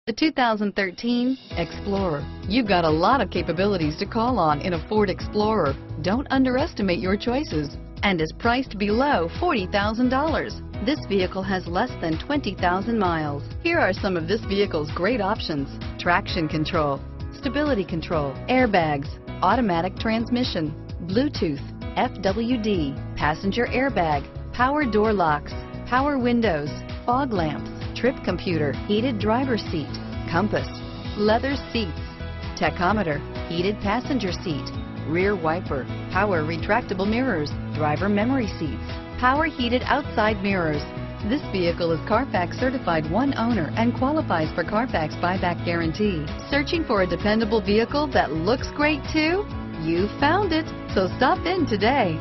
The 2013 Explorer. You've got a lot of capabilities to call on in a Ford Explorer. Don't underestimate your choices, and is priced below $40,000. This vehicle has less than 20,000 miles. Here are some of this vehicle's great options: traction control, stability control, airbags, automatic transmission, Bluetooth, FWD, passenger airbag, power door locks, power windows, fog lamps, trip computer, heated driver's seat, compass, leather seats, tachometer, heated passenger seat, rear wiper, power retractable mirrors, driver memory seats, power heated outside mirrors. This vehicle is Carfax certified one owner and qualifies for Carfax buyback guarantee. Searching for a dependable vehicle that looks great too? You found it, so stop in today.